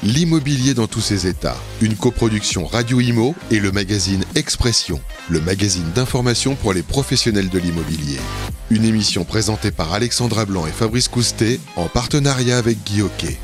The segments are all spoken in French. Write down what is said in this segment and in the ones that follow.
L'immobilier dans tous ses états. Une coproduction Radio Imo et le magazine Expression, le magazine d'information pour les professionnels de l'immobilier. Une émission présentée par Alexandra Blanc et Fabrice Coustet en partenariat avec Guy Hockey.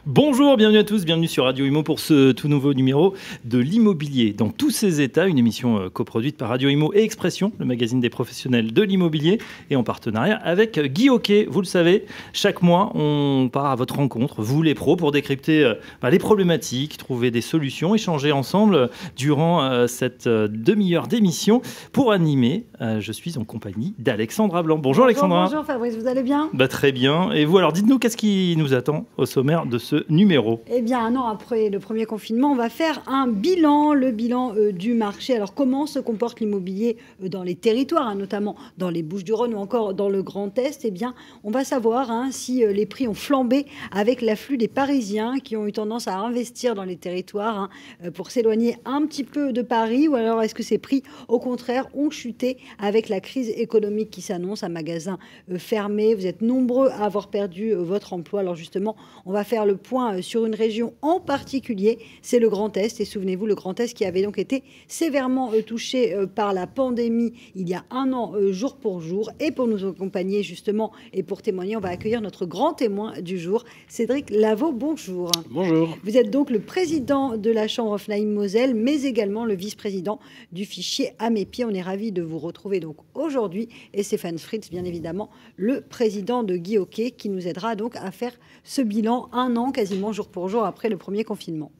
Bonjour, bienvenue à tous, bienvenue sur Radio Imo pour ce tout nouveau numéro de l'immobilier dans tous ses états, une émission coproduite par Radio Imo et Expression, le magazine des professionnels de l'immobilier, et en partenariat avec Guy Hockey. Vous le savez, chaque mois, on part à votre rencontre, vous les pros, pour décrypter les problématiques, trouver des solutions, échanger ensemble durant cette demi-heure d'émission. Pour animer, je suis en compagnie d'Alexandra Blanc. Bonjour Alexandra. Bonjour Fabrice, vous allez bien ? Très bien. Et vous, alors dites-nous, qu'est-ce qui nous attend au sommaire de ce numéro? Eh bien, un an après le premier confinement, on va faire un bilan, le bilan du marché. Alors, comment se comporte l'immobilier dans les territoires, notamment dans les Bouches-du-Rhône ou encore dans le Grand Est? Eh bien, on va savoir si les prix ont flambé avec l'afflux des Parisiens qui ont eu tendance à investir dans les territoires pour s'éloigner un petit peu de Paris, ou alors est-ce que ces prix, au contraire, ont chuté avec la crise économique qui s'annonce, un magasin fermé. Vous êtes nombreux à avoir perdu votre emploi. Alors justement, on va faire le point sur une région en particulier, c'est le Grand Est. Et souvenez-vous, le Grand Est qui avait donc été sévèrement touché par la pandémie il y a un an, jour pour jour. Et pour nous accompagner justement et pour témoigner, on va accueillir notre grand témoin du jour, Cédric Lavaux. Bonjour. Bonjour. Vous êtes donc le président de la Chambre Offline-Moselle, mais également le vice-président du fichier À mes pieds. On est ravis de vous retrouver donc aujourd'hui. Et Stéphane Fritz, bien évidemment, le président de Guy Hockey, qui nous aidera donc à faire ce bilan un an quasiment jour pour jour après le premier confinement.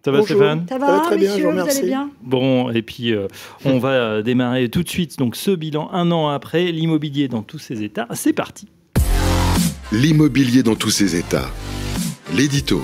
Ça va Stéphane? Ça va très bien, messieurs, je vous remercie. Vous allez bien? Bon, et puis on va démarrer tout de suite donc ce bilan un an après, l'immobilier dans tous ses états. C'est parti. L'immobilier dans tous ses états. L'édito.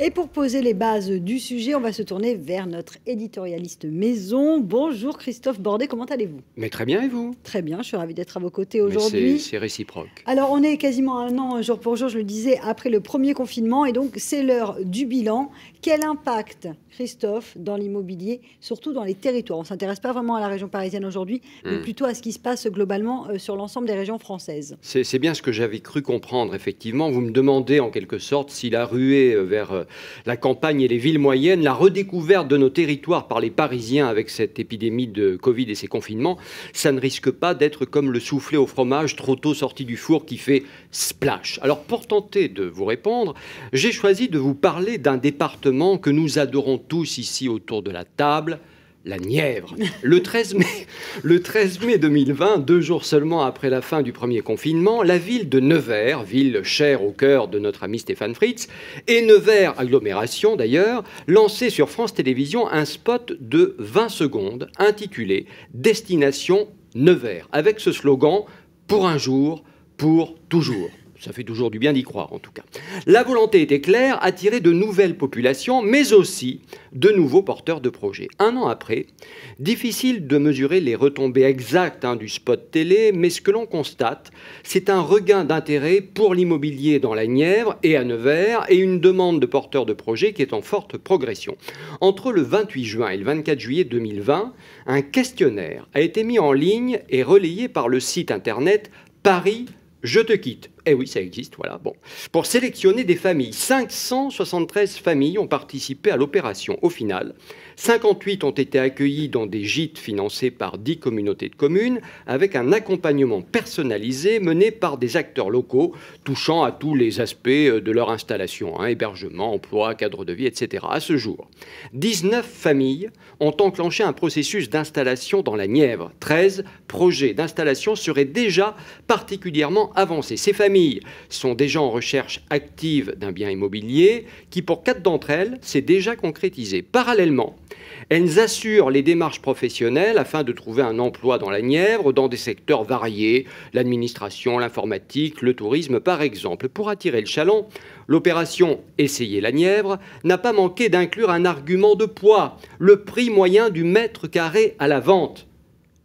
Et pour poser les bases du sujet, on va se tourner vers notre éditorialiste maison. Bonjour Christophe Bordet, comment allez-vous? Mais très bien, et vous? Très bien, je suis ravie d'être à vos côtés aujourd'hui. C'est réciproque. Alors, on est quasiment un an, jour pour jour, je le disais, après le premier confinement. Et donc, c'est l'heure du bilan. Quel impact, Christophe, dans l'immobilier, surtout dans les territoires? On ne s'intéresse pas vraiment à la région parisienne aujourd'hui, mais plutôt à ce qui se passe globalement sur l'ensemble des régions françaises. C'est bien ce que j'avais cru comprendre, effectivement. Vous me demandez, en quelque sorte, si la ruée vers la campagne et les villes moyennes, la redécouverte de nos territoires par les Parisiens avec cette épidémie de Covid et ces confinements, ça ne risque pas d'être comme le soufflé au fromage trop tôt sorti du four qui fait splash. Alors, pour tenter de vous répondre, j'ai choisi de vous parler d'un département que nous adorons tous ici autour de la table, la Nièvre. Le 13 mai 2020, 2 jours seulement après la fin du premier confinement, la ville de Nevers, ville chère au cœur de notre ami Stéphane Fritz, et Nevers agglomération d'ailleurs, lançait sur France Télévisions un spot de 20 secondes intitulé « Destination Nevers » avec ce slogan « Pour un jour, pour toujours ». Ça fait toujours du bien d'y croire, en tout cas. La volonté était claire, attirer de nouvelles populations, mais aussi de nouveaux porteurs de projets. Un an après, difficile de mesurer les retombées exactes du spot télé, mais ce que l'on constate, c'est un regain d'intérêt pour l'immobilier dans la Nièvre et à Nevers, et une demande de porteurs de projets qui est en forte progression. Entre le 28 juin et le 24 juillet 2020, un questionnaire a été mis en ligne et relayé par le site internet Paris Je te quitte. Eh oui, ça existe, voilà. Bon. Pour sélectionner des familles, 573 familles ont participé à l'opération. Au final, 58 ont été accueillis dans des gîtes financés par 10 communautés de communes, avec un accompagnement personnalisé mené par des acteurs locaux, touchant à tous les aspects de leur installation, hébergement, emploi, cadre de vie, etc. À ce jour, 19 familles ont enclenché un processus d'installation dans la Nièvre. 13 projets d'installation seraient déjà particulièrement avancés. Ces familles sont déjà en recherche active d'un bien immobilier qui, pour 4 d'entre elles, s'est déjà concrétisé. Parallèlement, elles assurent les démarches professionnelles afin de trouver un emploi dans la Nièvre, dans des secteurs variés, l'administration, l'informatique, le tourisme par exemple. Pour attirer le chaland, l'opération Essayer la Nièvre n'a pas manqué d'inclure un argument de poids, le prix moyen du mètre carré à la vente.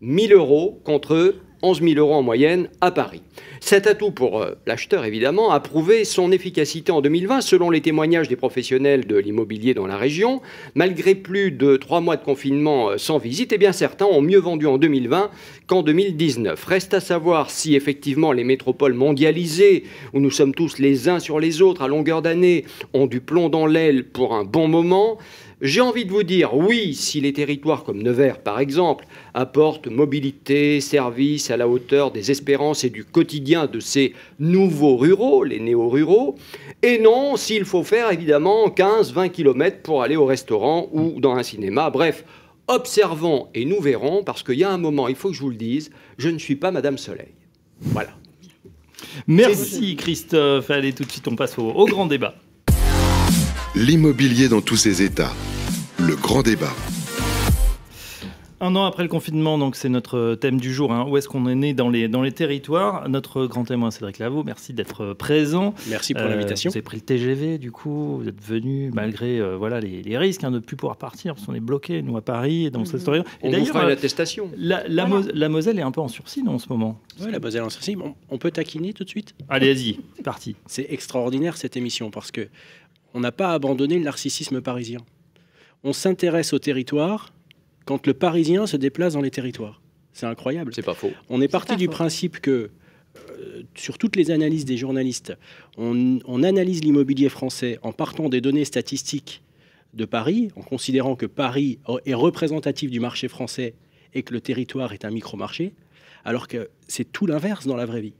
1 000 € contre 11 000 € en moyenne à Paris. Cet atout pour l'acheteur, évidemment, a prouvé son efficacité en 2020, selon les témoignages des professionnels de l'immobilier dans la région. Malgré plus de 3 mois de confinement sans visite, eh bien certains ont mieux vendu en 2020 qu'en 2019. Reste à savoir si effectivement les métropoles mondialisées, où nous sommes tous les uns sur les autres à longueur d'année, ont du plomb dans l'aile pour un bon moment. J'ai envie de vous dire, oui, si les territoires comme Nevers, par exemple, apportent mobilité, services à la hauteur des espérances et du quotidien de ces nouveaux ruraux, les néo-ruraux, et non, s'il faut faire évidemment 15-20 km pour aller au restaurant ou dans un cinéma. Bref, observons et nous verrons, parce qu'il y a un moment, il faut que je vous le dise, je ne suis pas Madame Soleil. Voilà. Merci Christophe. Allez, tout de suite, on passe au grand débat. L'immobilier dans tous ses états. Le grand débat. Un an après le confinement, donc c'est notre thème du jour. Où est-ce qu'on est né dans les territoires? Notre grand témoin, Cédric Lavaux, merci d'être présent. Merci pour l'invitation. Vous avez pris le TGV, du coup, vous êtes venu malgré les risques de ne plus pouvoir partir, parce qu'on est bloqués, nous, à Paris, et dans cette histoire. On vous fera une attestation. La Moselle est un peu en sursis en ce moment. Oui, la Moselle en sursis. On peut taquiner tout de suite? Allez, vas-y, c'est parti. C'est extraordinaire cette émission, parce que on n'a pas abandonné le narcissisme parisien. On s'intéresse au territoire quand le Parisien se déplace dans les territoires. C'est incroyable. C'est pas faux. On est parti du principe que, sur toutes les analyses des journalistes, on analyse l'immobilier français en partant des données statistiques de Paris, en considérant que Paris est représentatif du marché français et que le territoire est un micro-marché, alors que c'est tout l'inverse dans la vraie vie.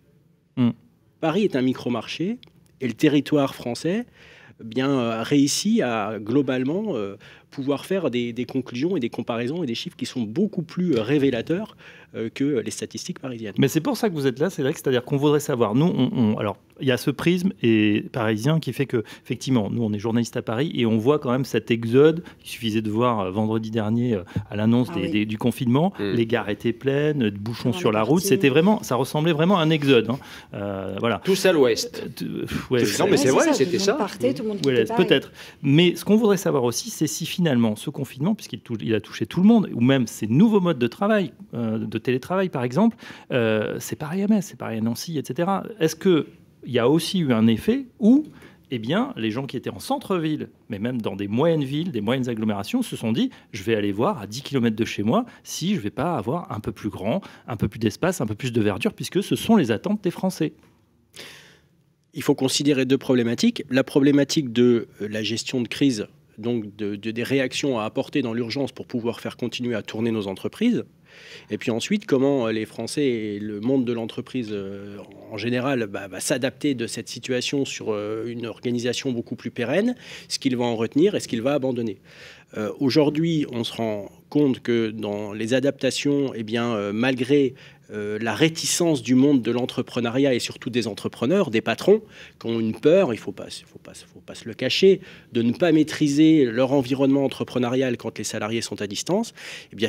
Paris est un micro-marché et le territoire français réussit à globalement pouvoir faire des conclusions et des comparaisons et des chiffres qui sont beaucoup plus révélateurs que les statistiques parisiennes. Mais c'est pour ça que vous êtes là, Cédric, c'est-à-dire qu'on voudrait savoir, nous, alors il y a ce prisme parisien qui fait que, effectivement, nous on est journalistes à Paris et on voit quand même cet exode. Il suffisait de voir vendredi dernier à l'annonce du confinement, les gares étaient pleines, de bouchons sur la route, ça ressemblait vraiment à un exode. Voilà. Tous à l'ouest. Non mais c'est vrai, c'était ça. Peut-être. Mais ce qu'on voudrait savoir aussi, c'est si finalement ce confinement, puisqu'il a touché tout le monde, ou même ces nouveaux modes de travail, de télétravail par exemple, c'est pareil à Metz, c'est pareil à Nancy, etc. Est-ce qu'il y a aussi eu un effet où les gens qui étaient en centre-ville, mais même dans des moyennes villes, des moyennes agglomérations, se sont dit « je vais aller voir à 10 km de chez moi si je ne vais pas avoir un peu plus grand, un peu plus d'espace, un peu plus de verdure, puisque ce sont les attentes des Français ». Il faut considérer deux problématiques. La problématique de la gestion de crise, donc des réactions à apporter dans l'urgence pour pouvoir faire continuer à tourner nos entreprises. Et puis ensuite, comment les Français et le monde de l'entreprise en général va s'adapter de cette situation sur une organisation beaucoup plus pérenne, ce qu'il va en retenir et ce qu'il va abandonner. Aujourd'hui, on se rend compte que dans les adaptations, malgré la réticence du monde de l'entrepreneuriat et surtout des entrepreneurs, des patrons, qui ont une peur, il ne faut pas se le cacher, de ne pas maîtriser leur environnement entrepreneurial quand les salariés sont à distance,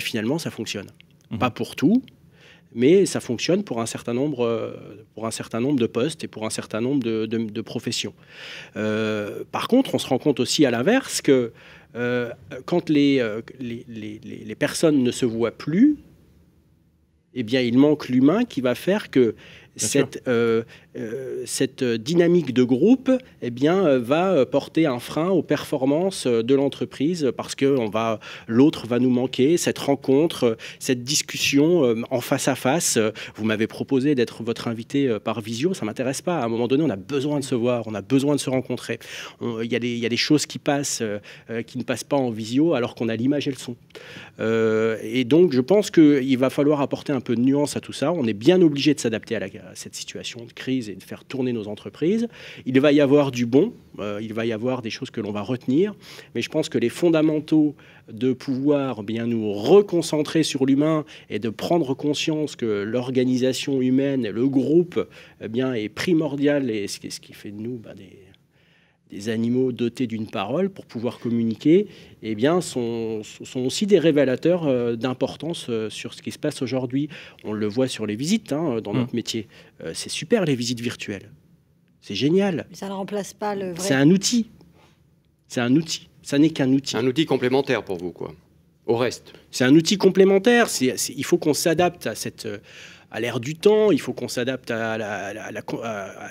finalement, ça fonctionne. Pas pour tout, mais ça fonctionne pour un certain nombre de postes et pour un certain nombre de professions. Par contre, on se rend compte aussi à l'inverse que quand les personnes ne se voient plus, il manque l'humain qui va faire que cette dynamique de groupe va porter un frein aux performances de l'entreprise parce que l'autre va nous manquer, cette rencontre, cette discussion en face à face. Vous m'avez proposé d'être votre invité par visio, ça ne m'intéresse pas. À un moment donné, on a besoin de se voir, on a besoin de se rencontrer. Il y a des choses qui passent, qui ne passent pas en visio alors qu'on a l'image et le son. Et donc, je pense qu'il va falloir apporter un peu de nuance à tout ça. On est bien obligé de s'adapter à cette situation de crise et de faire tourner nos entreprises. Il va y avoir du bon, il va y avoir des choses que l'on va retenir, mais je pense que les fondamentaux de pouvoir nous reconcentrer sur l'humain et de prendre conscience que l'organisation humaine, le groupe, est primordial et ce qui fait de nous des animaux dotés d'une parole pour pouvoir communiquer, sont aussi des révélateurs d'importance sur ce qui se passe aujourd'hui. On le voit sur les visites dans notre métier. C'est super les visites virtuelles. C'est génial. Mais ça ne remplace pas le vrai. C'est un outil. C'est un outil. Ça n'est qu'un outil. Un outil complémentaire pour vous, quoi. Au reste. C'est un outil complémentaire. Il faut qu'on s'adapte à à l'ère du temps, il faut qu'on s'adapte à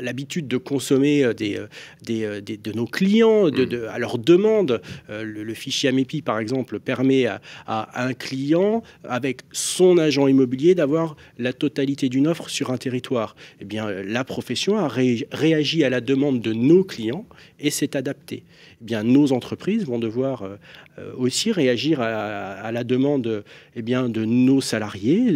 l'habitude de consommer de nos clients, à leurs demandes. Le fichier Amepi, par exemple, permet à un client, avec son agent immobilier, d'avoir la totalité d'une offre sur un territoire. Eh bien, la profession a réagi à la demande de nos clients et s'est adaptée. Eh bien, nos entreprises vont devoir aussi réagir à la demande de nos salariés,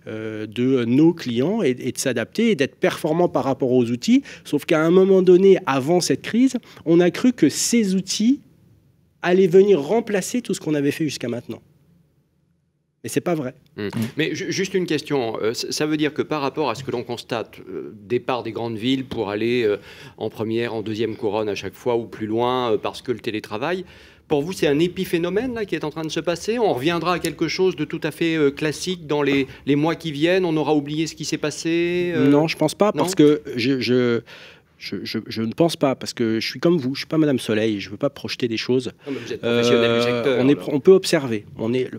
de nos clients, et de s'adapter et d'être performants par rapport aux outils. Sauf qu'à un moment donné, avant cette crise, on a cru que ces outils allaient venir remplacer tout ce qu'on avait fait jusqu'à maintenant. Mais ce n'est pas vrai. Mais juste une question, ça veut dire que par rapport à ce que l'on constate, départ des grandes villes pour aller en première, en deuxième couronne à chaque fois ou plus loin parce que le télétravail, pour vous c'est un épiphénomène là, qui est en train de se passer? On reviendra à quelque chose de tout à fait classique dans les mois qui viennent? On aura oublié ce qui s'est passé? Non, je ne pense pas, parce que je ne pense pas, parce que je suis comme vous, je ne suis pas Madame Soleil, je ne veux pas projeter des choses. Non, mais vous êtes professionnel du secteur. On peut observer.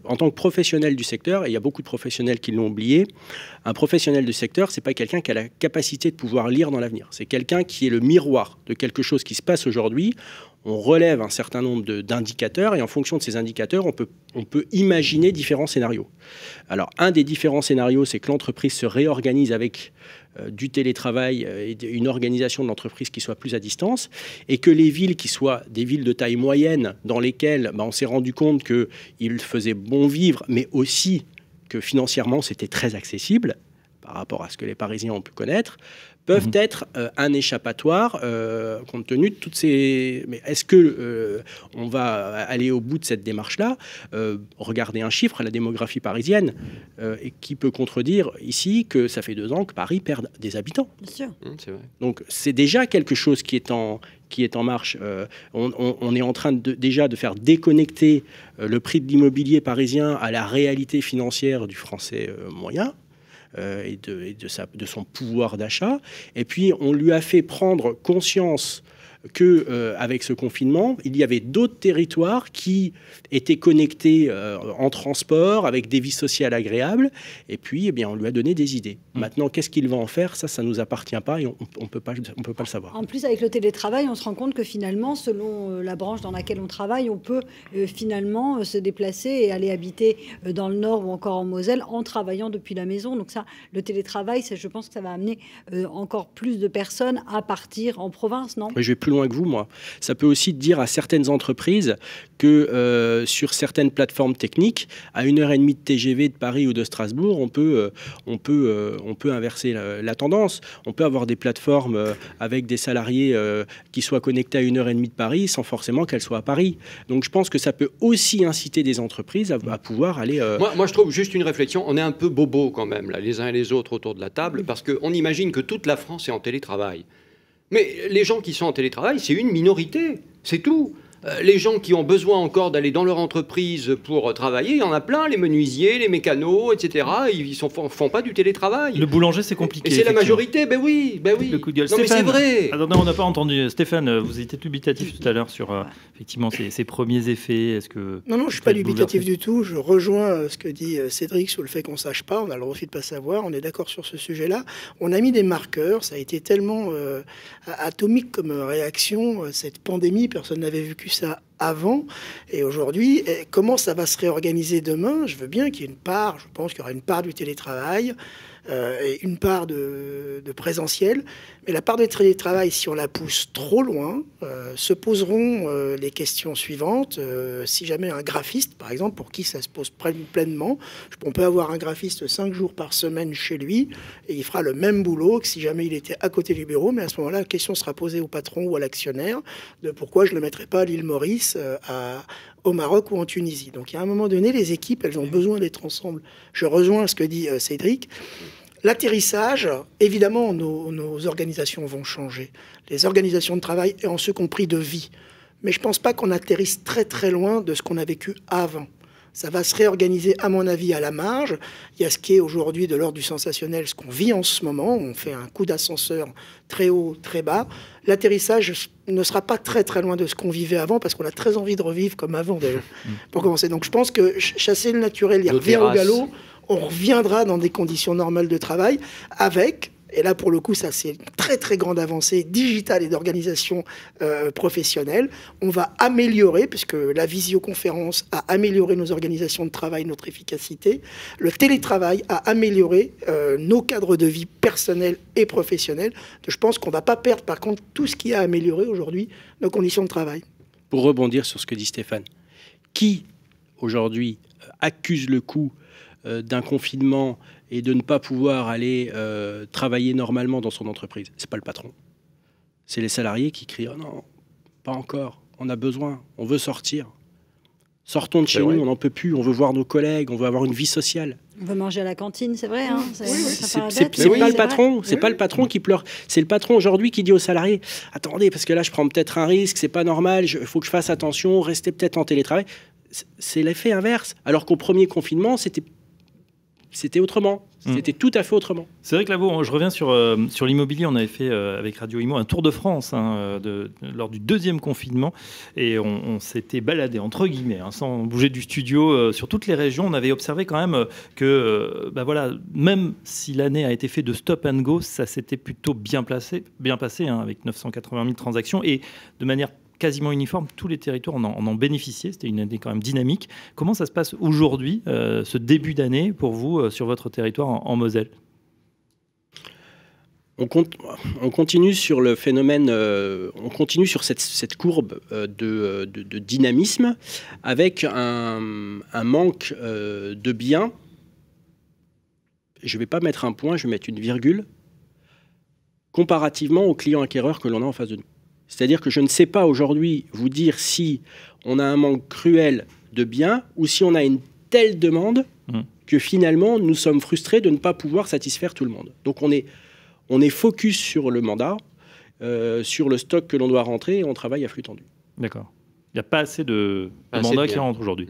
En tant que professionnel du secteur, et il y a beaucoup de professionnels qui l'ont oublié, un professionnel du secteur, ce n'est pas quelqu'un qui a la capacité de pouvoir lire dans l'avenir. C'est quelqu'un qui est le miroir de quelque chose qui se passe aujourd'hui. On relève un certain nombre d'indicateurs et en fonction de ces indicateurs, on peut imaginer différents scénarios. Alors, un des différents scénarios, c'est que l'entreprise se réorganise avec du télétravail et une organisation de l'entreprise qui soit plus à distance, et que les villes qui soient des villes de taille moyenne dans lesquelles on s'est rendu compte qu'il faisait bon vivre, mais aussi que financièrement c'était très accessible par rapport à ce que les Parisiens ont pu connaître, peuvent être un échappatoire compte tenu de toutes ces... Mais est-ce que on va aller au bout de cette démarche-là? Regardez un chiffre, la démographie parisienne, et qui peut contredire ici que ça fait 2 ans que Paris perd des habitants. Bien sûr. C'est vrai. Donc c'est déjà quelque chose qui est en marche. On est en train déjà de faire déconnecter le prix de l'immobilier parisien à la réalité financière du Français moyen. Et de son pouvoir d'achat. Et puis, on lui a fait prendre conscience qu'avec ce confinement, il y avait d'autres territoires qui étaient connectés en transport, avec des vies sociales agréables. Et puis, on lui a donné des idées. Maintenant, qu'est-ce qu'il va en faire? Ça ne nous appartient pas et on ne peut pas le savoir. En plus, avec le télétravail, on se rend compte que finalement, selon la branche dans laquelle on travaille, on peut finalement se déplacer et aller habiter dans le Nord ou encore en Moselle en travaillant depuis la maison. Donc ça, le télétravail, je pense que ça va amener encore plus de personnes à partir en province, non? Je vais plus loin que vous, moi. Ça peut aussi dire à certaines entreprises que sur certaines plateformes techniques, à 1h30 de TGV de Paris ou de Strasbourg, on peut inverser la tendance. On peut avoir des plateformes avec des salariés qui soient connectés à 1h30 de Paris sans forcément qu'elles soient à Paris. Donc je pense que ça peut aussi inciter des entreprises à pouvoir aller... Moi, je trouve juste une réflexion. On est un peu bobos quand même, là, les uns et les autres autour de la table, parce qu'on imagine que toute la France est en télétravail. Mais les gens qui sont en télétravail, c'est une minorité, c'est tout. Les gens qui ont besoin encore d'aller dans leur entreprise pour travailler, il y en a plein, les menuisiers, les mécanos, etc. Ils ne font pas du télétravail. Le boulanger, c'est compliqué. Et c'est la majorité, ben oui. Le coup de gueule. Non, Stéphane, mais c'est vrai. Attendez, on n'a pas entendu. Stéphane, vous étiez dubitatif tout à l'heure sur effectivement ces premiers effets. Est-ce que Non, je ne suis pas dubitatif du tout. Je rejoins ce que dit Cédric sur le fait qu'on ne sache pas. On a le refus de ne pas savoir. On est d'accord sur ce sujet-là. On a mis des marqueurs. Ça a été tellement atomique comme réaction. Cette pandémie, personne n'avait vécu ça avant. Et aujourd'hui, comment ça va se réorganiser demain? Je veux bien qu'il y ait une part, je pense qu'il y aura une part du télétravail et une part de présentiel. Mais la part de télétravail, si on la pousse trop loin, se poseront les questions suivantes. Si jamais un graphiste, par exemple, pour qui ça se pose pleinement, on peut avoir un graphiste 5 jours par semaine chez lui et il fera le même boulot que si jamais il était à côté du bureau. Mais à ce moment-là, la question sera posée au patron ou à l'actionnaire de pourquoi je ne le mettrais pas à l'île Maurice, au Maroc ou en Tunisie. Donc, à un moment donné, les équipes, elles ont besoin d'être ensemble. Je rejoins ce que dit Cédric. L'atterrissage, évidemment, nos organisations vont changer. Les organisations de travail, et en ce compris de vie. Mais je ne pense pas qu'on atterrisse très très loin de ce qu'on a vécu avant. Ça va se réorganiser, à mon avis, à la marge. Il y a ce qui est aujourd'hui de l'ordre du sensationnel, ce qu'on vit en ce moment. On fait un coup d'ascenseur très haut, très bas. L'atterrissage ne sera pas très très loin de ce qu'on vivait avant, parce qu'on a très envie de revivre comme avant, d'ailleurs, pour commencer. Donc je pense que chasser le naturel, il revient au galop. on reviendra dans des conditions normales de travail avec... Et là, pour le coup, ça, c'est une très, très grande avancée digitale et d'organisation professionnelle. On va améliorer, puisque la visioconférence a amélioré nos organisations de travail, notre efficacité. Le télétravail a amélioré nos cadres de vie personnels et professionnels. Je pense qu'on ne va pas perdre, par contre, tout ce qui a amélioré aujourd'hui nos conditions de travail. Pour rebondir sur ce que dit Stéphane, qui, aujourd'hui, accuse le coup d'un confinement et de ne pas pouvoir aller travailler normalement dans son entreprise? C'est pas le patron. C'est les salariés qui crient « Oh non, pas encore, on a besoin, on veut sortir. Sortons de chez nous, on n'en peut plus, on veut voir nos collègues, on veut avoir une vie sociale. » On veut manger à la cantine, c'est vrai. Hein, c'est pas le patron, c'est pas le patron qui pleure. C'est le patron aujourd'hui qui dit aux salariés « Attendez, parce que là, je prends peut-être un risque, c'est pas normal, il faut que je fasse attention, restez peut-être en télétravail. » C'est l'effet inverse. Alors qu'au premier confinement, c'était autrement. C'était tout à fait autrement. C'est vrai que là, je reviens sur l'immobilier. On avait fait avec Radio Imo un tour de France lors du deuxième confinement. Et on s'était baladé, entre guillemets, sans bouger du studio, sur toutes les régions. On avait observé quand même que, même si l'année a été faite de stop and go, ça s'était plutôt bien passé, avec 980 000 transactions. Et de manière quasiment uniforme, tous les territoires en ont bénéficié. C'était une année quand même dynamique. Comment ça se passe aujourd'hui, ce début d'année, pour vous, sur votre territoire en Moselle? On continue sur le phénomène, on continue sur cette courbe de dynamisme, avec un manque de biens. Je ne vais pas mettre un point, je vais mettre une virgule, comparativement aux clients acquéreurs que l'on a en face de nous. C'est-à-dire que je ne sais pas aujourd'hui vous dire si on a un manque cruel de biens ou si on a une telle demande que finalement nous sommes frustrés de ne pas pouvoir satisfaire tout le monde. Donc on est focus sur le mandat, sur le stock que l'on doit rentrer et on travaille à flux tendu. D'accord. Il n'y a pas assez de mandats qui rentrent aujourd'hui.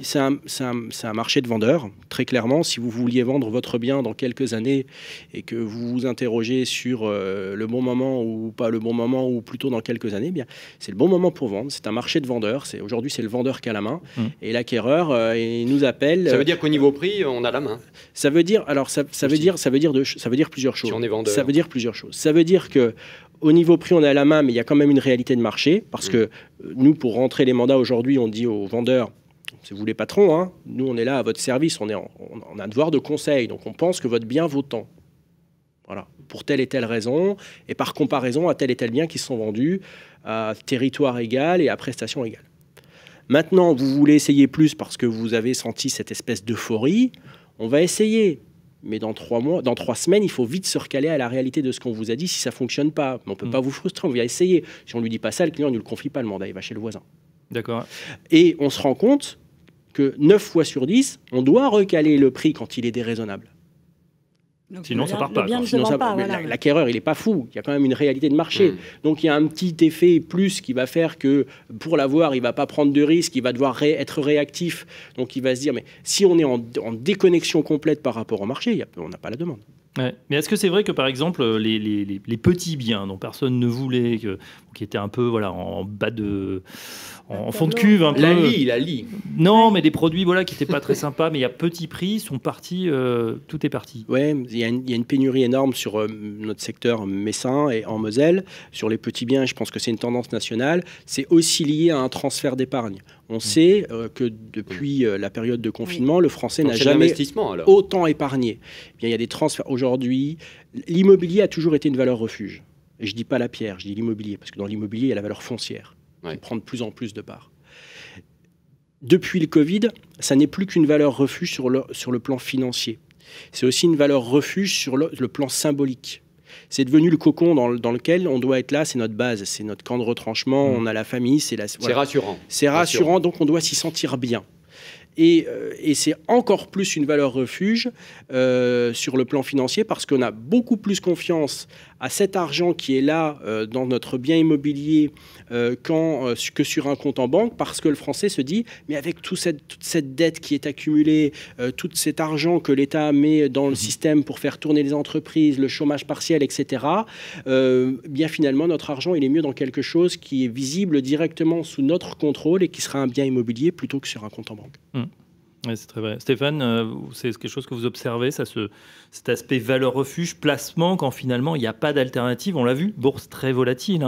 C'est un marché de vendeurs, très clairement. Si vous vouliez vendre votre bien dans quelques années et que vous vous interrogez sur le bon moment ou pas le bon moment, ou plutôt dans quelques années, bien, c'est le bon moment pour vendre. C'est un marché de vendeurs. Aujourd'hui, c'est le vendeur qui a la main. Et l'acquéreur, il nous appelle. Ça veut dire qu'au niveau prix, on a la main. Ça veut dire plusieurs choses. Si on est vendeur. Ça veut dire plusieurs choses. Ça veut dire que au niveau prix, on est à la main, mais il y a quand même une réalité de marché, parce que nous, pour rentrer les mandats aujourd'hui, on dit aux vendeurs, c'est vous les patrons, hein, nous on est là à votre service, on a un devoir de conseil, donc on pense que votre bien vaut tant. Voilà, pour telle et telle raison, et par comparaison à tel et tel bien qui sont vendus à territoire égal et à prestation égale. Maintenant, vous voulez essayer plus parce que vous avez senti cette espèce d'euphorie, on va essayer. Mais dans 3 semaines, il faut vite se recaler à la réalité de ce qu'on vous a dit si ça ne fonctionne pas. Mais on ne peut pas vous frustrer, on va essayer. Si on ne lui dit pas ça, le client ne le confie pas le mandat, il va chez le voisin. D'accord. Et on se rend compte que 9 fois sur 10, on doit recaler le prix quand il est déraisonnable. Donc, sinon, ça part pas. L'acquéreur, il n'est pas fou. Il y a quand même une réalité de marché. Donc, il y a un petit effet plus qui va faire que pour l'avoir, il ne va pas prendre de risques, il va devoir être réactif. Donc, il va se dire, mais si on est en déconnexion complète par rapport au marché, on n'a pas la demande. Ouais. Mais est-ce que c'est vrai que, par exemple, les petits biens dont personne ne voulait, qui étaient un peu en bas de... En fond de cuve, un peu. La lie. Non, mais des produits qui n'étaient pas très sympas, mais à petit prix, sont partis, tout est parti. Oui, il y a une pénurie énorme sur notre secteur messin et en Moselle. Sur les petits biens, je pense que c'est une tendance nationale. C'est aussi lié à un transfert d'épargne. On sait que depuis la période de confinement, le Français n'a jamais autant épargné. Bien, il y a des transferts. Aujourd'hui, l'immobilier a toujours été une valeur refuge. Et je ne dis pas la pierre, je dis l'immobilier, parce que dans l'immobilier, il y a la valeur foncière. Qui prend de plus en plus de part. Depuis le Covid, ça n'est plus qu'une valeur refuge sur le plan financier. C'est aussi une valeur refuge sur le plan symbolique. C'est devenu le cocon dans lequel on doit être là, c'est notre base, c'est notre camp de retranchement, on a la famille. C'est rassurant. C'est rassurant, donc on doit s'y sentir bien. Et c'est encore plus une valeur refuge sur le plan financier parce qu'on a beaucoup plus confiance à cet argent qui est là dans notre bien immobilier que sur un compte en banque, parce que le Français se dit mais avec toute cette dette qui est accumulée, tout cet argent que l'État met dans le système pour faire tourner les entreprises, le chômage partiel, etc., bien finalement notre argent il est mieux dans quelque chose qui est visible directement sous notre contrôle et qui sera un bien immobilier plutôt que sur un compte en banque. Oui, c'est très vrai. Stéphane, c'est quelque chose que vous observez, cet aspect valeur refuge, placement, quand finalement il n'y a pas d'alternative. On l'a vu, bourse très volatile,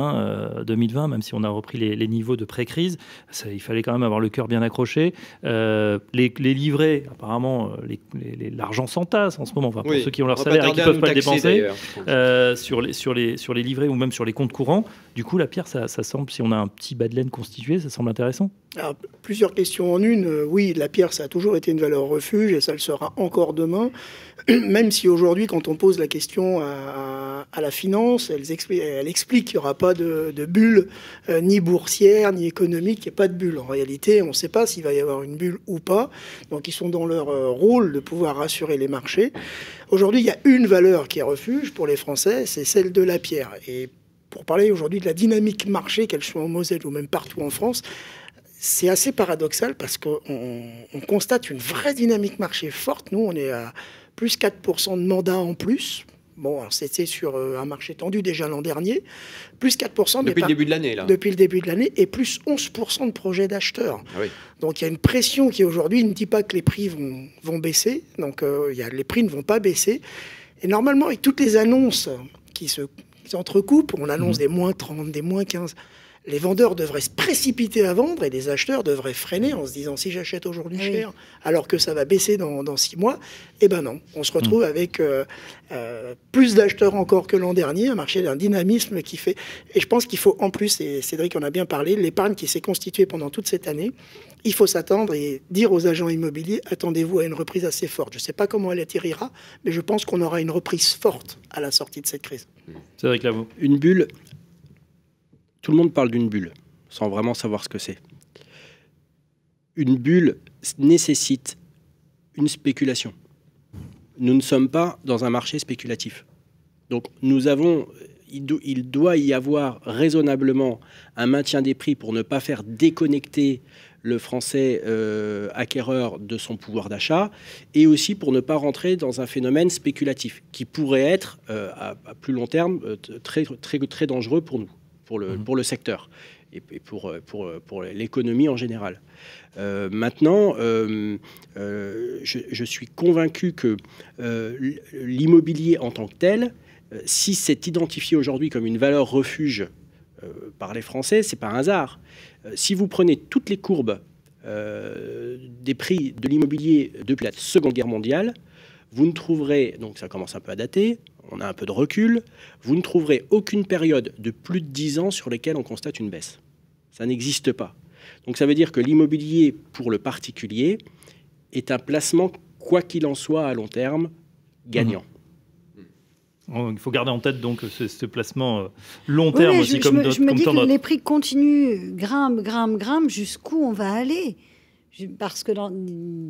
2020, même si on a repris les niveaux de pré-crise, il fallait quand même avoir le cœur bien accroché. Les livrets, apparemment, l'argent s'entasse en ce moment, pour ceux qui ont leur salaire et qui ne peuvent pas le dépenser, sur les livrets ou même sur les comptes courants. Du coup, la pierre, ça semble, si on a un petit bas de laine constitué, ça semble intéressant. Alors, plusieurs questions en une. Oui, la pierre, ça a toujours été une valeur refuge et ça le sera encore demain. Même si aujourd'hui, quand on pose la question à la finance, elle explique qu'il n'y aura pas de bulle, ni boursière, ni économique, il n'y a pas de bulle. En réalité, on ne sait pas s'il va y avoir une bulle ou pas. Donc, ils sont dans leur rôle de pouvoir rassurer les marchés. Aujourd'hui, il y a une valeur qui est refuge pour les Français, c'est celle de la pierre. Et pour parler aujourd'hui de la dynamique marché, qu'elle soit en Moselle ou même partout en France, c'est assez paradoxal parce qu'on constate une vraie dynamique marché forte. Nous, on est à plus 4% de mandats en plus. Bon, c'était sur un marché tendu déjà l'an dernier. Plus 4%. Depuis le début de l'année, là. Depuis le début de l'année. Et plus 11% de projets d'acheteurs. Ah oui. Donc, il y a une pression qui, aujourd'hui, ne dit pas que les prix vont baisser. Donc, les prix ne vont pas baisser. Et normalement, avec toutes les annonces qui s'entrecoupent, on annonce des moins 30, des moins 15... Les vendeurs devraient se précipiter à vendre et les acheteurs devraient freiner en se disant si j'achète aujourd'hui cher alors que ça va baisser dans 6 mois, eh ben non. On se retrouve avec plus d'acheteurs encore que l'an dernier, un marché d'un dynamisme qui fait... Et je pense qu'il faut en plus, et Cédric en a bien parlé, l'épargne qui s'est constituée pendant toute cette année, il faut s'attendre et dire aux agents immobiliers, attendez-vous à une reprise assez forte. Je ne sais pas comment elle atterrira, mais je pense qu'on aura une reprise forte à la sortie de cette crise. Cédric Lavaux. Une bulle... Tout le monde parle d'une bulle, sans vraiment savoir ce que c'est. Une bulle nécessite une spéculation. Nous ne sommes pas dans un marché spéculatif. Donc il doit y avoir raisonnablement un maintien des prix pour ne pas faire déconnecter le Français acquéreur de son pouvoir d'achat, et aussi pour ne pas rentrer dans un phénomène spéculatif qui pourrait être, à plus long terme, très, très, très dangereux pour nous. Pour le secteur et pour l'économie en général. Maintenant, je suis convaincu que l'immobilier en tant que tel, si c'est identifié aujourd'hui comme une valeur refuge par les Français, c'est pas un hasard. Si vous prenez toutes les courbes des prix de l'immobilier depuis la Seconde Guerre mondiale, vous ne trouverez, donc ça commence un peu à dater, on a un peu de recul, vous ne trouverez aucune période de plus de 10 ans sur lesquelles on constate une baisse. Ça n'existe pas. Donc ça veut dire que l'immobilier pour le particulier est un placement, quoi qu'il en soit, à long terme, gagnant. Il faut garder en tête donc ce placement long terme aussi, comme d'autres. Je me dis que les prix continuent, grimpent, jusqu'où on va aller. Parce que,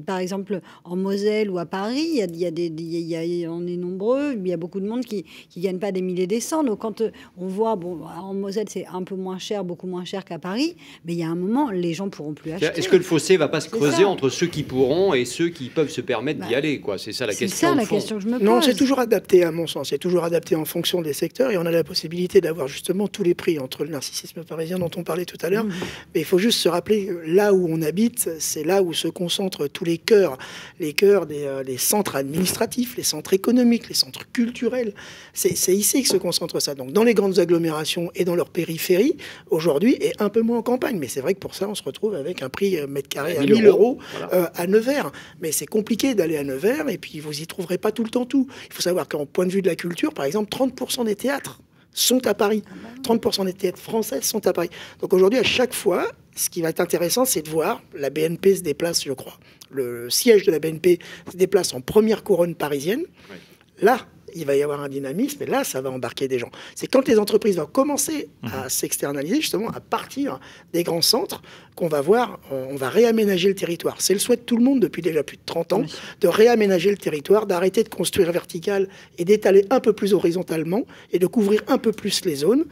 par exemple, en Moselle ou à Paris, on est nombreux, il y a beaucoup de monde qui ne gagne pas des milliers des cents. Donc, quand on voit, en Moselle, c'est un peu moins cher, beaucoup moins cher qu'à Paris, mais il y a un moment, les gens ne pourront plus acheter. Est-ce que le fossé ne va pas se creuser entre ceux qui pourront et ceux qui peuvent se permettre d'y aller, quoi? C'est ça la question. C'est ça la question que je me pose. Non, c'est toujours adapté, à mon sens. C'est toujours adapté en fonction des secteurs et on a la possibilité d'avoir justement tous les prix entre le narcissisme parisien dont on parlait tout à l'heure. Mais il faut juste se rappeler, là où on habite, c'est là où se concentrent tous les cœurs des centres administratifs, les centres économiques, les centres culturels. C'est ici que se concentre ça. Donc dans les grandes agglomérations et dans leur périphérie, aujourd'hui, et un peu moins en campagne. Mais c'est vrai que pour ça, on se retrouve avec un prix mètre carré à 1 000 euros à Nevers. Mais c'est compliqué d'aller à Nevers et puis vous n'y trouverez pas tout le temps tout. Il faut savoir qu'en point de vue de la culture, par exemple, 30% des théâtres sont à Paris. 30% des théâtres français sont à Paris. Donc aujourd'hui, à chaque fois, ce qui va être intéressant, c'est de voir, la BNP se déplace, je crois. Le siège de la BNP se déplace en première couronne parisienne. Oui. Là, il va y avoir un dynamisme et là, ça va embarquer des gens. C'est quand les entreprises vont commencer à s'externaliser, justement, à partir des grands centres, qu'on va voir, on va réaménager le territoire. C'est le souhait de tout le monde depuis déjà plus de 30 ans, de réaménager le territoire, d'arrêter de construire vertical et d'étaler un peu plus horizontalement et de couvrir un peu plus les zones.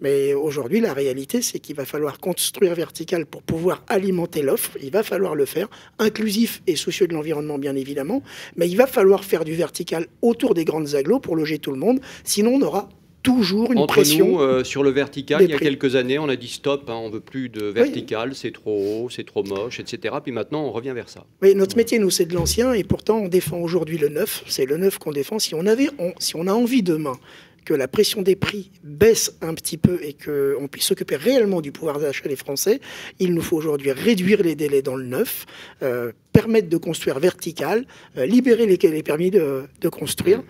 Mais aujourd'hui, la réalité, c'est qu'il va falloir construire vertical pour pouvoir alimenter l'offre. Il va falloir le faire, inclusif et soucieux de l'environnement, bien évidemment. Mais il va falloir faire du vertical autour des grandes agglos pour loger tout le monde. Sinon, on n'aura toujours une Entre pression. nous, sur le vertical, des il y a prix. quelques années, on a dit stop, hein, on ne veut plus de vertical, c'est trop haut, c'est trop moche, etc. Puis maintenant, on revient vers ça. Oui, notre métier, nous, c'est de l'ancien, et pourtant, on défend aujourd'hui le neuf. C'est le neuf qu'on défend. Si on a envie demain que la pression des prix baisse un petit peu et qu'on puisse s'occuper réellement du pouvoir d'achat des Français, il nous faut aujourd'hui réduire les délais dans le neuf, permettre de construire vertical, libérer les permis de construire.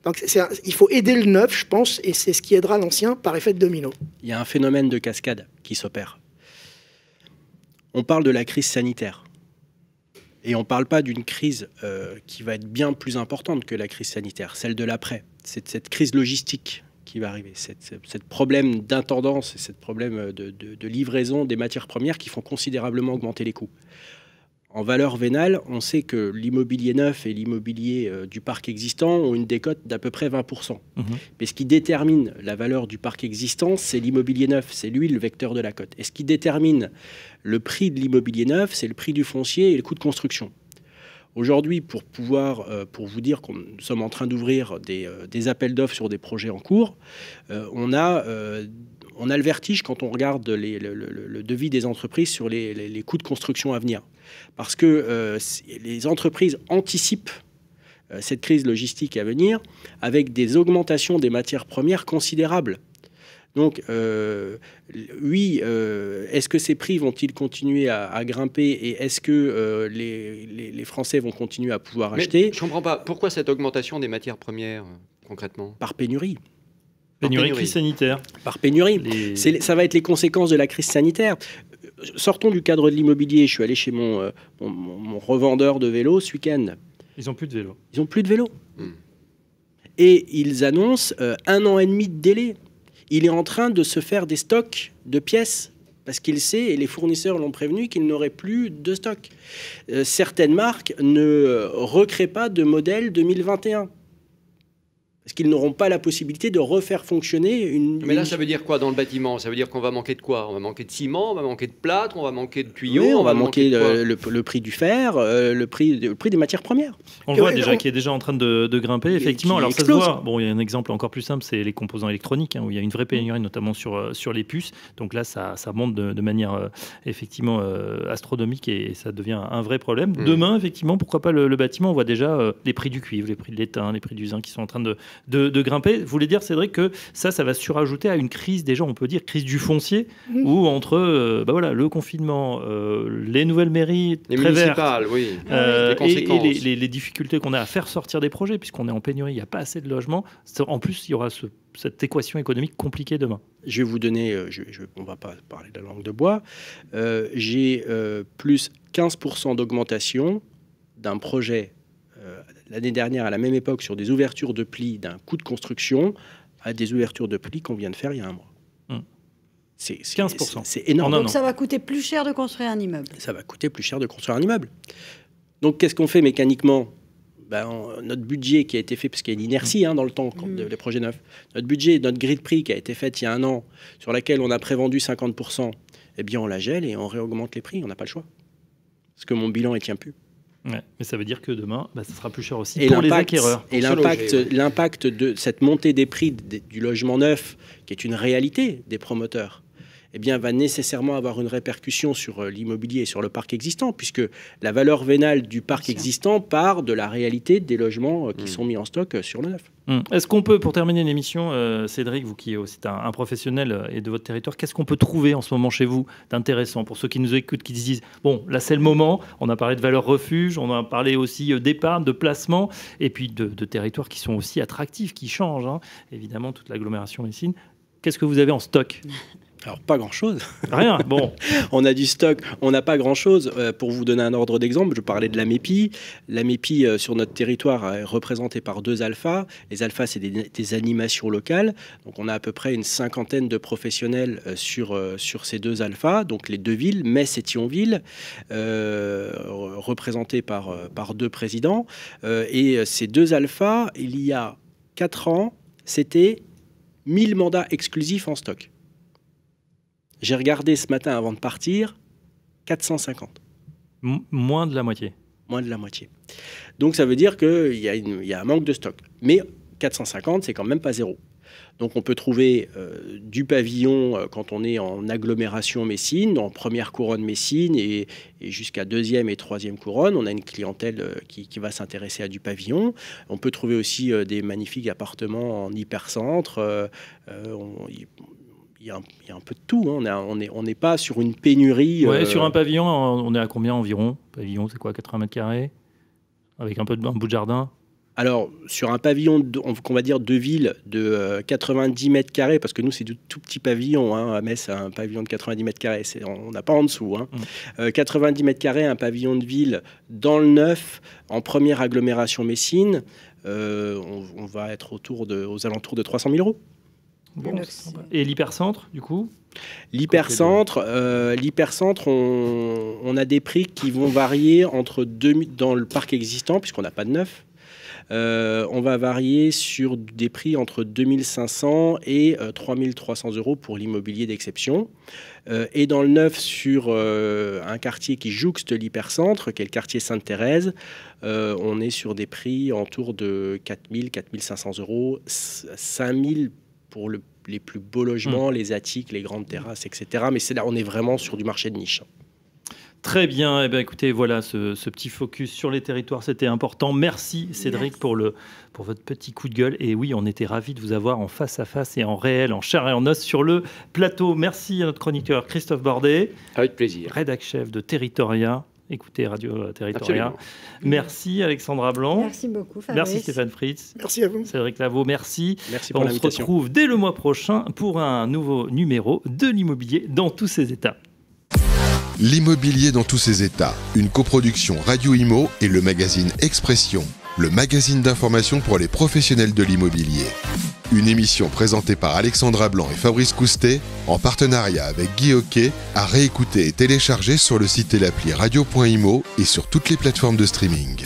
Donc il faut aider le neuf, je pense, et c'est ce qui aidera l'ancien par effet de domino. Il y a un phénomène de cascade qui s'opère. On parle de la crise sanitaire. Et on ne parle pas d'une crise qui va être bien plus importante que la crise sanitaire, celle de l'après. C'est cette crise logistique qui va arriver, cette problème d'intendance et ce problème de livraison des matières premières qui font considérablement augmenter les coûts. En valeur vénale, on sait que l'immobilier neuf et l'immobilier du parc existant ont une décote d'à peu près 20%. Mais ce qui détermine la valeur du parc existant, c'est l'immobilier neuf, c'est lui le vecteur de la cote. Et ce qui détermine le prix de l'immobilier neuf, c'est le prix du foncier et le coût de construction. Aujourd'hui, pour vous dire que nous sommes en train d'ouvrir des appels d'offres sur des projets en cours, on a le vertige quand on regarde le devis des entreprises sur les coûts de construction à venir. Parce que les entreprises anticipent cette crise logistique à venir avec des augmentations des matières premières considérables. Donc, oui, est-ce que ces prix vont-ils continuer à grimper et est-ce que les Français vont continuer à pouvoir acheter? Je ne comprends pas. Pourquoi cette augmentation des matières premières, concrètement? Par pénurie. Pénurie, crise sanitaire. Par pénurie. Ça va être les conséquences de la crise sanitaire. Sortons du cadre de l'immobilier. Je suis allé chez mon revendeur de vélos ce week-end. Ils n'ont plus de vélo. Ils n'ont plus de vélo. Et ils annoncent 1 an et demi de délai. Il est en train de se faire des stocks de pièces parce qu'il sait, et les fournisseurs l'ont prévenu, qu'il n'aurait plus de stock. Certaines marques ne recréent pas de modèle 2021. Parce qu'ils n'auront pas la possibilité de refaire fonctionner une... Mais là, ça veut dire quoi dans le bâtiment? Ça veut dire qu'on va manquer de quoi? On va manquer de ciment, on va manquer de plâtre, on va manquer de tuyaux, oui, on va manquer le prix du fer, le prix des matières premières. On le voit déjà, qui est déjà en train de grimper, effectivement. Alors ça se voit. Bon, il y a un exemple encore plus simple, c'est les composants électroniques, hein, où il y a une vraie pénurie, notamment sur les puces. Donc là, ça monte de manière effectivement astronomique et ça devient un vrai problème. Demain, effectivement, pourquoi pas le bâtiment? On voit déjà les prix du cuivre, les prix de l'étain, les prix du zinc qui sont en train de grimper. Vous voulez dire, Cédric, que ça va se surajouter à une crise, déjà, on peut dire, crise du foncier, où entre le confinement, les nouvelles mairies les très municipales, vertes, oui, les conséquences. et les difficultés qu'on a à faire sortir des projets, puisqu'on est en pénurie, il n'y a pas assez de logements. En plus, il y aura cette équation économique compliquée demain. Je vais vous donner, on ne va pas parler de la langue de bois, j'ai plus 15% d'augmentation d'un projet l'année dernière, à la même époque, sur des ouvertures de plis d'un coût de construction à des ouvertures de plis qu'on vient de faire il y a un mois. C'est 15%. C'est énorme. Donc ça va coûter plus cher de construire un immeuble. Ça va coûter plus cher de construire un immeuble. Donc qu'est-ce qu'on fait mécaniquement? Notre budget qui a été fait, parce qu'il y a une inertie dans le temps des projets neufs, notre budget, notre grille de prix qui a été faite il y a un an, sur laquelle on a prévendu 50%, eh bien on la gèle et on réaugmente les prix. On n'a pas le choix. Parce que mon bilan ne tient plus. Ouais, mais ça veut dire que demain, ça sera plus cher aussi pour les acquéreurs. Et l'impact de cette montée des prix du logement neuf, qui est une réalité des promoteurs, eh bien, va nécessairement avoir une répercussion sur l'immobilier et sur le parc existant, puisque la valeur vénale du parc existant part de la réalité des logements qui sont mis en stock sur le neuf. Est-ce qu'on peut, pour terminer l'émission, Cédric, vous qui êtes aussi un professionnel et de votre territoire, qu'est-ce qu'on peut trouver en ce moment chez vous d'intéressant pour ceux qui nous écoutent, qui disent bon, là c'est le moment, on a parlé de valeur refuge, on a parlé aussi d'épargne, de placement, et puis de territoires qui sont aussi attractifs, qui changent, évidemment, toute l'agglomération messine. Qu'est-ce que vous avez en stock? Alors, pas grand-chose. Rien, bon. On a du stock, on n'a pas grand-chose. Pour vous donner un ordre d'exemple, je parlais de la MEPI. La MEPI, sur notre territoire, est représentée par 2 alphas. Les alphas, c'est des animations locales. Donc, on a à peu près une 50aine de professionnels sur ces 2 alphas. Donc, les 2 villes, Metz et Thionville, représentés par 2 présidents. Et ces 2 alphas, il y a 4 ans, c'était 1000 mandats exclusifs en stock. J'ai regardé ce matin avant de partir, 450. Moins de la moitié. Moins de la moitié. Donc ça veut dire qu'il y a un manque de stock. Mais 450, c'est quand même pas zéro. Donc on peut trouver du pavillon quand on est en agglomération Messine, en première couronne Messine et jusqu'à deuxième et troisième couronne. On a une clientèle qui va s'intéresser à du pavillon. On peut trouver aussi des magnifiques appartements en hypercentre. Il y a un peu de tout. Hein. On n'est pas sur une pénurie. Sur un pavillon, on est à combien environ? Pavillon, c'est quoi, 80 mètres carrés? Avec un bout de jardin? Alors, sur un pavillon, qu'on va dire de ville, de 90 mètres carrés, parce que nous, c'est du tout petit pavillon. Hein, à Metz, un pavillon de 90 mètres carrés, on n'a pas en dessous. Hein. 90 mètres carrés, un pavillon de ville dans le neuf, en première agglomération Messine, on va être aux alentours de 300 000 euros. Bon, et l'hypercentre, du coup? L'hypercentre, on a des prix qui vont varier dans le parc existant, puisqu'on n'a pas de neuf. On va varier sur des prix entre 2500 et 3300 euros pour l'immobilier d'exception. Et dans le neuf, sur un quartier qui jouxte l'hypercentre, qui est le quartier Sainte-Thérèse, on est sur des prix autour de 4000, 4500 euros, 5000 pour les plus beaux logements, les attiques, les grandes terrasses, etc. Mais là, on est vraiment sur du marché de niche. Très bien. Eh bien, écoutez, voilà, ce petit focus sur les territoires, c'était important. Merci Cédric pour votre petit coup de gueule. Et oui, on était ravis de vous avoir en face à face et en réel, en chair et en os sur le plateau. Merci à notre chroniqueur Christophe Bordet. Avec plaisir. Rédac-chef de Territoria. Écoutez Radio Territoria. Absolument. Merci Alexandra Blanc. Merci beaucoup Fabrice. Merci Stéphane Fritz. Merci à vous. Cédric Lavaux, merci. Merci pour On l'invitation. se retrouve dès le mois prochain pour un nouveau numéro de l'immobilier dans tous ses états. L'immobilier dans tous ses états, une coproduction Radio Imo et le magazine Expression, le magazine d'information pour les professionnels de l'immobilier. Une émission présentée par Alexandra Blanc et Fabrice Coustet, en partenariat avec Guy Hockey, à réécouter et télécharger sur le site et l'appli radio.imo et sur toutes les plateformes de streaming.